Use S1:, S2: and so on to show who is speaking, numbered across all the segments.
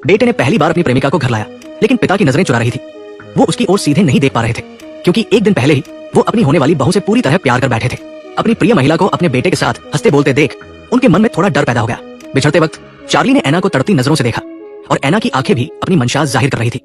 S1: बेटे ने पहली बार अपनी प्रेमिका को घर लाया, लेकिन पिता की नजरें चुरा रही थी। वो उसकी ओर सीधे नहीं देख पा रहे थे, क्योंकि एक दिन पहले ही वो अपनी होने वाली बहू से पूरी तरह प्यार कर बैठे थे। अपनी प्रिय महिला को अपने बेटे के साथ हंसते बोलते देख उनके मन में थोड़ा डर पैदा हो गया। बिछड़ते वक्त चार्ली ने एना को तड़पती नजरों से देखा और एना की आंखें भी अपनी मंशा जाहिर कर रही थी।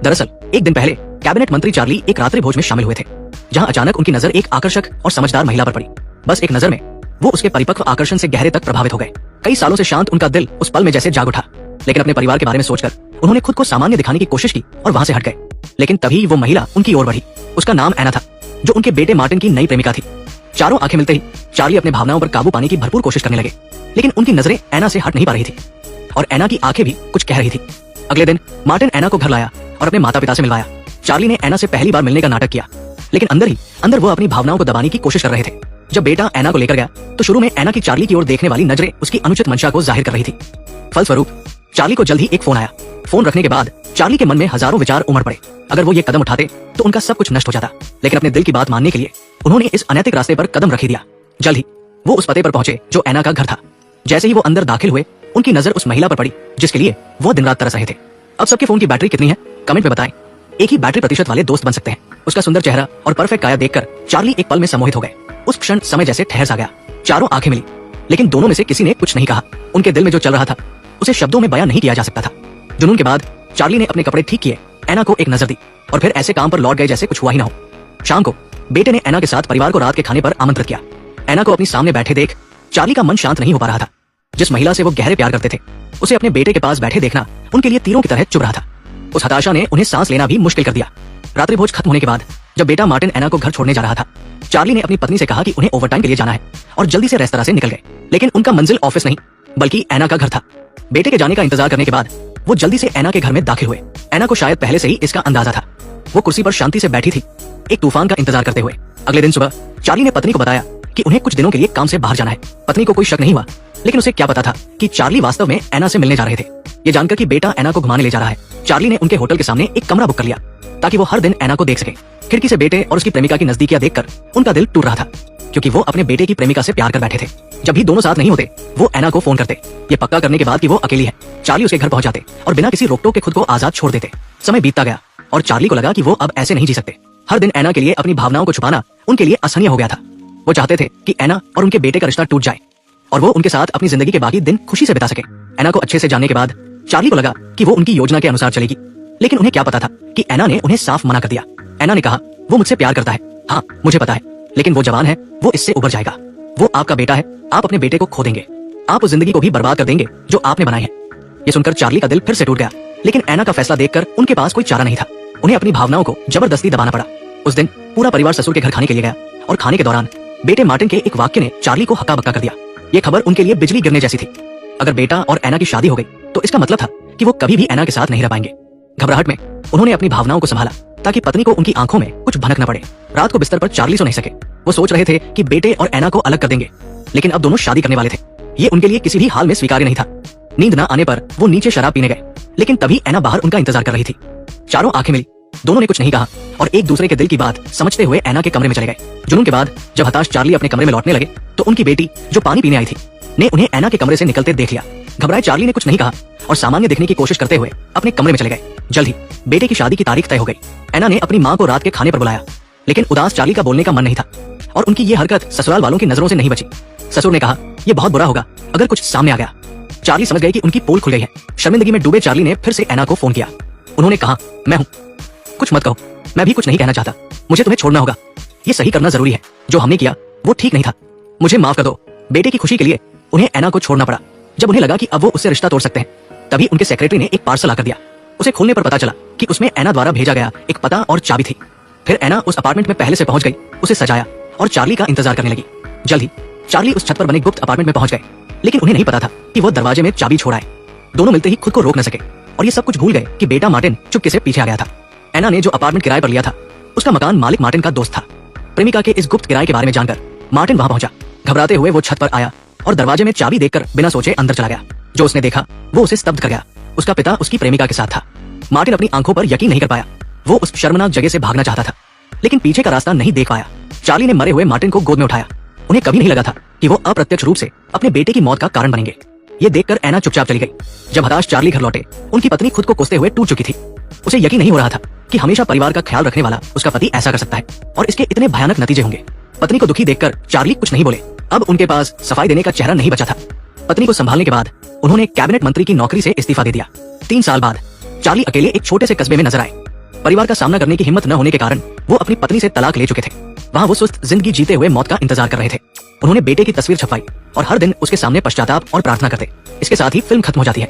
S1: दरअसल एक दिन पहले कैबिनेट मंत्री चार्ली एक रात्रि भोज में शामिल हुए थे, जहां अचानक उनकी नजर एक आकर्षक और समझदार महिला पर पड़ी। बस एक नजर में वो उसके परिपक्व आकर्षण से गहरे तक प्रभावित हो गए। कई सालों से शांत उनका दिल उस पल में जैसे जाग उठा, लेकिन अपने परिवार के बारे में सोचकर उन्होंने खुद को सामान्य दिखाने की कोशिश की और वहां से हट गए। लेकिन तभी वो महिला उनकी ओर बढ़ी। उसका नाम एना था, जो उनके बेटे मार्टिन की नई प्रेमिका थी। चारों आंखें मिलते ही चार्ली अपने भावनाओं पर काबू पाने की भरपूर कोशिश करने लगे, लेकिन उनकी नजरें एना से हट नहीं पा रही थी और एना की आंखें भी कुछ कह रही थी। अगले दिन मार्टिन एना को घर लाया और अपने माता पिता से मिलवाया। चार्ली ने एना से पहली बार मिलने का नाटक किया, लेकिन अंदर वो अपनी भावनाओं को दबाने की कोशिश कर रहे थे। जब बेटा एना को लेकर गया तो शुरू में एना की चार्ली की ओर देखने वाली नजरें उसकी अनुचित मंशा को जाहिर कर रही थी। फलस्वरूप चार्ली को जल्द ही एक फोन आया। फोन रखने के बाद चार्ली के मन में हजारों विचार उमड़ पड़े। अगर वो ये कदम उठाते तो उनका सब कुछ नष्ट हो जाता, लेकिन अपने दिल की बात मानने के लिए उन्होंने इस अनैतिक रास्ते पर कदम रख ही दिया। जल्द ही वो उस पते पर पहुंचे जो एना का घर था। जैसे ही वो अंदर दाखिल हुए, उनकी नजर उस महिला पर पड़ी जिसके लिए वो दिन रात तरस रहे थे। अब सबके फोन की बैटरी कितनी है, कमेंट में बताएं। एक ही बैटरी प्रतिशत वाले दोस्त बन सकते हैं। उसका सुंदर चेहरा और परफेक्ट काया देखकर चार्ली एक पल में सम्मोहित हो गए। उस क्षण समय जैसे ठहर सा गया। चारों आंखें मिली, लेकिन दोनों में से किसी ने कुछ नहीं कहा। उनके दिल में जो चल रहा था उसे शब्दों में बयां नहीं किया जा सकता था। जुनून के बाद चार्ली ने अपने कपड़े ठीक किए, एना को एक नजर दी और फिर ऐसे काम पर लौट गए जैसे कुछ हुआ ही ना हो। शाम को बेटे ने एना के साथ परिवार को रात के खाने पर आमंत्रित किया। एना को अपनी सामने बैठे देख चार्ली का मन शांत नहीं हो पा रहा था। जिस महिला से वो गहरे प्यार करते थे, उसे अपने बेटे के पास बैठे देखना उनके लिए तीरों की तरह चुभ रहा था। उस हताशा ने उन्हें सांस लेना भी मुश्किल कर दिया। रात्रि भोज खत्म होने के बाद जब बेटा मार्टिन एना को घर छोड़ने जा रहा था, चार्ली ने अपनी पत्नी से कहा कि उन्हें ओवरटाइम के लिए जाना है और जल्दी से रेस्तरां से निकल गए। लेकिन उनका मंजिल ऑफिस नहीं बल्कि एना का घर था। बेटे के जाने का इंतजार करने के बाद वो जल्दी से एना के घर में दाखिल हुए। एना को शायद पहले से ही इसका अंदाजा था। वो कुर्सी पर शांति से बैठी थी, एक तूफान का इंतजार करते हुए। अगले दिन सुबह चार्ली ने पत्नी को बताया कि उन्हें कुछ दिनों के लिए काम से बाहर जाना है। पत्नी को कोई शक नहीं हुआ, लेकिन उसे क्या पता था कि चार्ली वास्तव में एना से मिलने जा रहे थे। ये जानकर कि बेटा एना को घुमाने ले जा रहा है, चार्ली ने उनके होटल के सामने एक कमरा बुक कर लिया ताकि वो हर दिन एना को देख सके। खिड़की से बेटे और उसकी प्रेमिका की नजदीकियां देखकर उनका दिल टूट रहा था, क्योंकि वो अपने बेटे की प्रेमिका से प्यार कर बैठे थे। जब भी दोनों साथ नहीं होते, वो एना को फोन करते। ये पक्का करने के बाद कि वो अकेली है, चार्ली उसके घर पहुंच जाते और बिना किसी रोक टोक के खुद को आजाद छोड़ देते। समय बीतता गया और चार्ली को लगा कि वो अब ऐसे नहीं जी सकते। हर दिन एना के लिए अपनी भावनाओं को छुपाना उनके लिए असहनीय हो गया था। वो चाहते थे कि एना और उनके बेटे का रिश्ता टूट जाए और वो उनके साथ अपनी जिंदगी के बाकी दिन खुशी से बिता सके। एना को अच्छे से जानने के बाद चार्ली को लगा कि वो उनकी योजना के अनुसार चलेगी, लेकिन उन्हें क्या पता था कि एना ने उन्हें साफ मना कर दिया। एना ने कहा, वो मुझसे प्यार करता है, हाँ मुझे पता है, लेकिन वो जवान है, वो इससे उबर जाएगा। वो आपका बेटा है, आप अपने बेटे को खो देंगे, आप उस जिंदगी को भी बर्बाद कर देंगे जो आपने बनाई है। ये सुनकर चार्ली का दिल फिर से टूट गया, लेकिन एना का फैसला देखकर उनके पास कोई चारा नहीं था। उन्हें अपनी भावनाओं को जबरदस्ती दबाना पड़ा। उस दिन पूरा परिवार ससुर के घर खाने के लिए गया और खाने के दौरान बेटे मार्टिन के एक वाक्य ने चार्ली को हक्का बक्का कर दिया। ये खबर उनके लिए बिजली गिरने जैसी थी। अगर बेटा और एना की शादी हो गई तो इसका मतलब था कि वो कभी भी एना के साथ नहीं रह पाएंगे। घबराहट में उन्होंने अपनी भावनाओं को संभाला ताकि पत्नी को उनकी आंखों में कुछ भनक न पड़े। रात को बिस्तर पर चार्ली सो नहीं सके। वो सोच रहे थे कि बेटे और एना को अलग कर देंगे, लेकिन अब दोनों शादी करने वाले थे। ये उनके लिए किसी भी हाल में स्वीकार्य नहीं था। नींद न आने पर वो नीचे शराब पीने गए, लेकिन तभी एना बाहर उनका इंतजार कर रही थी। चारों आंखें मिली, दोनों ने कुछ नहीं कहा और एक दूसरे के दिल की बात समझते हुए एना के कमरे में चले गए। जुनून के बाद जब हताश चार्ली अपने कमरे में लौटने लगे तो उनकी बेटी, जो पानी पीने आई थी, ने उन्हें एना के कमरे से निकलते देख लिया। घबराए चार्ली ने कुछ नहीं कहा और सामान्य दिखने की कोशिश करते हुए अपने कमरे में चले गए। जल्द ही बेटे की शादी की तारीख तय हो गई। एना ने अपनी मां को रात के खाने पर बुलाया, लेकिन उदास चार्ली का बोलने का मन नहीं था और उनकी ये हरकत ससुराल वालों की नजरों से नहीं बची। ससुर ने कहा, ये बहुत बुरा होगा अगर कुछ सामने आ गया। चार्ली समझ गए कि उनकी पोल खुल गई है। शर्मिंदगी में डूबे चार्ली ने फिर से एना को फोन किया। उन्होंने कहा, मैं हूं, कुछ मत कहो, मैं भी कुछ नहीं कहना चाहता, मुझे तुम्हें छोड़ना होगा, ये सही करना जरूरी है। जो हमने किया वो ठीक नहीं था, मुझे माफ कर दो। बेटे की खुशी के लिए उन्हें एना को छोड़ना पड़ा। जब उन्हें लगा कि अब वो उससे रिश्ता तोड़ सकते हैं, तभी उनके सेक्रेटरी ने एक पार्सल आकर दिया। उसे खोलने पर पता चला कि उसमें एना द्वारा भेजा गया एक पता और चाबी थी। फिर एना उस अपार्टमेंट में पहले से पहुंच गई, उसे सजाया और चार्ली का इंतजार करने लगी। जल्द ही चार्ली उस छत पर बने गुप्त अपार्टमेंट में पहुंच गए, लेकिन उन्हें नहीं पता था कि वो दरवाजे में चाबी छोड़ आए। दोनों मिलते ही खुद को रोक न सके और ये सब कुछ भूल गए कि बेटा मार्टिन चुपके से पीछे आ गया था। एना ने जो अपार्टमेंट किराए पर लिया था, उसका मकान मालिक मार्टिन का दोस्त था। प्रेमिका के इस गुप्त किराए के बारे में जानकर मार्टिन वहां पहुंचा। घबराते हुए वो छत पर आया और दरवाजे में चाबी देखकर बिना सोचे अंदर चला गया। जो उसने देखा वो उसे स्तब्ध कर गया। उसका पिता उसकी प्रेमिका के साथ था। मार्टिन अपनी आंखों पर यकीन नहीं कर पाया। वो उस शर्मनाक जगह से भागना चाहता था, लेकिन पीछे का रास्ता नहीं देख पाया। चार्ली ने मरे हुए मार्टिन को गोद में उठाया। उन्हें कभी नहीं लगा था कि वो अप्रत्यक्ष रूप से अपने बेटे की मौत का कारण बनेंगे। ये देखकर एना चुपचाप चली गई। जब हताश चार्ली घर लौटे, उनकी पत्नी खुद को कोसते हुए टूट चुकी थी। उसे यकीन नहीं हो रहा था कि हमेशा परिवार का ख्याल रखने वाला उसका पति ऐसा कर सकता है और इसके इतने भयानक नतीजे होंगे। पत्नी को दुखी देखकर चार्ली कुछ नहीं बोले। अब उनके पास सफाई देने का चेहरा नहीं बचा था। पत्नी को संभालने के बाद उन्होंने कैबिनेट मंत्री की नौकरी से इस्तीफा दे दिया। 3 साल बाद चार्ली अकेले एक छोटे से कस्बे में नजर आए। परिवार का सामना करने की हिम्मत न होने के कारण वो अपनी पत्नी से तलाक ले चुके थे। वहाँ वो स्वस्थ जिंदगी जीते हुए मौत का इंतजार कर रहे थे। उन्होंने बेटे की तस्वीर छपवाई और हर दिन उसके सामने पश्चाताप और प्रार्थना करते। इसके साथ ही फिल्म खत्म हो जाती है।